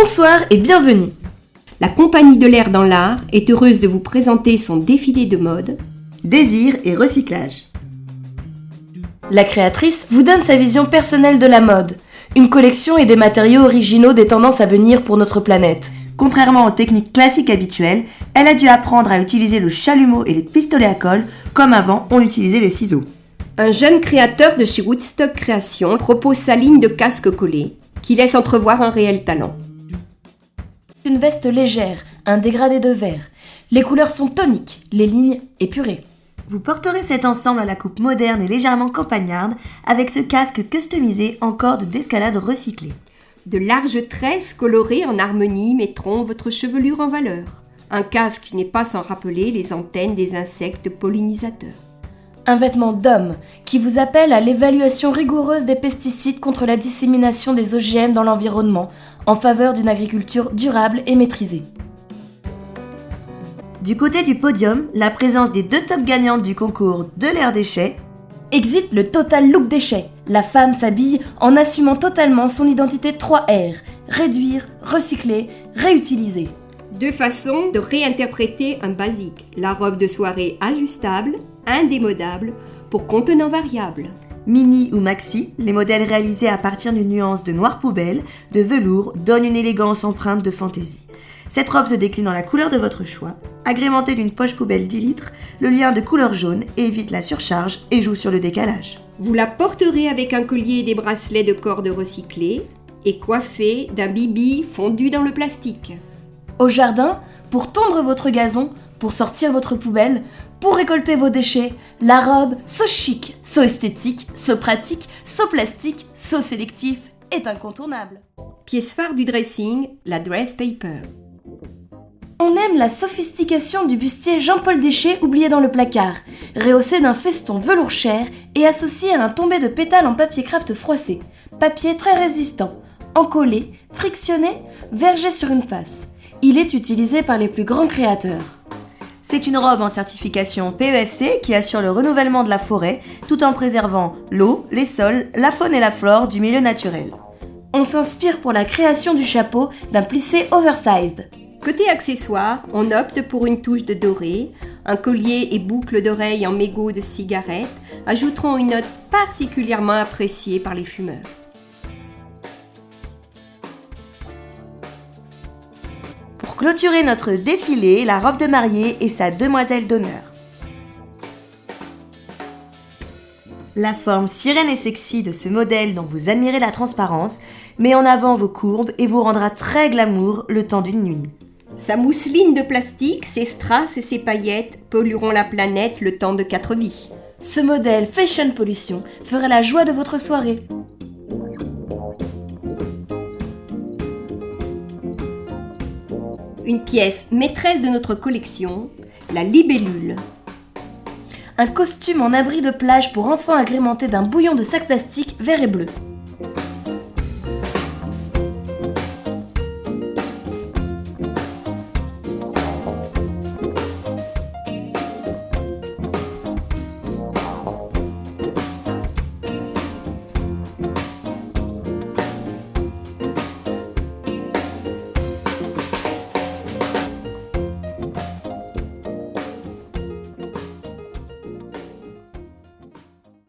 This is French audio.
Bonsoir et bienvenue. La Compagnie de l'air dans l'art est heureuse de vous présenter son défilé de mode, désir et recyclage. La créatrice vous donne sa vision personnelle de la mode, une collection et des matériaux originaux des tendances à venir pour notre planète. Contrairement aux techniques classiques habituelles, elle a dû apprendre à utiliser le chalumeau et les pistolets à colle, comme avant on utilisait les ciseaux. Un jeune créateur de chez Woodstock Création propose sa ligne de casques collés, qui laisse entrevoir un réel talent. Une veste légère, un dégradé de verre. Les couleurs sont toniques, les lignes épurées. Vous porterez cet ensemble à la coupe moderne et légèrement campagnarde avec ce casque customisé en corde d'escalade recyclée. De larges tresses colorées en harmonie mettront votre chevelure en valeur. Un casque qui n'est pas sans rappeler les antennes des insectes pollinisateurs. Un vêtement d'homme qui vous appelle à l'évaluation rigoureuse des pesticides contre la dissémination des OGM dans l'environnement en faveur d'une agriculture durable et maîtrisée. Du côté du podium, la présence des deux top gagnantes du concours de l'air déchet. Exit le total look déchet. La femme s'habille en assumant totalement son identité 3R. Réduire, recycler, réutiliser. Deux façons de réinterpréter un basique. La robe de soirée ajustable, indémodable, pour contenant variable. Mini ou maxi, les modèles réalisés à partir d'une nuance de noir poubelle, de velours, donnent une élégance empreinte de fantaisie. Cette robe se décline dans la couleur de votre choix, agrémentée d'une poche poubelle 10 litres, le lien de couleur jaune évite la surcharge et joue sur le décalage. Vous la porterez avec un collier et des bracelets de cordes recyclés et coiffée d'un bibi fondu dans le plastique. Au jardin, pour tondre votre gazon, pour sortir votre poubelle, pour récolter vos déchets, la robe so chic, so esthétique, so pratique, so plastique, so sélectif est incontournable. Pièce phare du dressing, la dress paper. On aime la sophistication du bustier Jean-Paul Déchet oublié dans le placard, rehaussé d'un feston velours cher et associé à un tombé de pétales en papier craft froissé, papier très résistant, encollé, frictionné, vergé sur une face. Il est utilisé par les plus grands créateurs. C'est une robe en certification PEFC qui assure le renouvellement de la forêt tout en préservant l'eau, les sols, la faune et la flore du milieu naturel. On s'inspire pour la création du chapeau d'un plissé oversized. Côté accessoires, on opte pour une touche de doré, un collier et boucles d'oreilles en mégots de cigarettes ajouteront une note particulièrement appréciée par les fumeurs. Pour clôturer notre défilé, la robe de mariée et sa demoiselle d'honneur. La forme sirène et sexy de ce modèle dont vous admirez la transparence met en avant vos courbes et vous rendra très glamour le temps d'une nuit. Sa mousseline de plastique, ses strass et ses paillettes pollueront la planète le temps de 4 vies. Ce modèle Fashion Pollution ferait la joie de votre soirée. Une pièce maîtresse de notre collection, la libellule. Un costume en abri de plage pour enfants agrémenté d'un bouillon de sac plastique vert et bleu.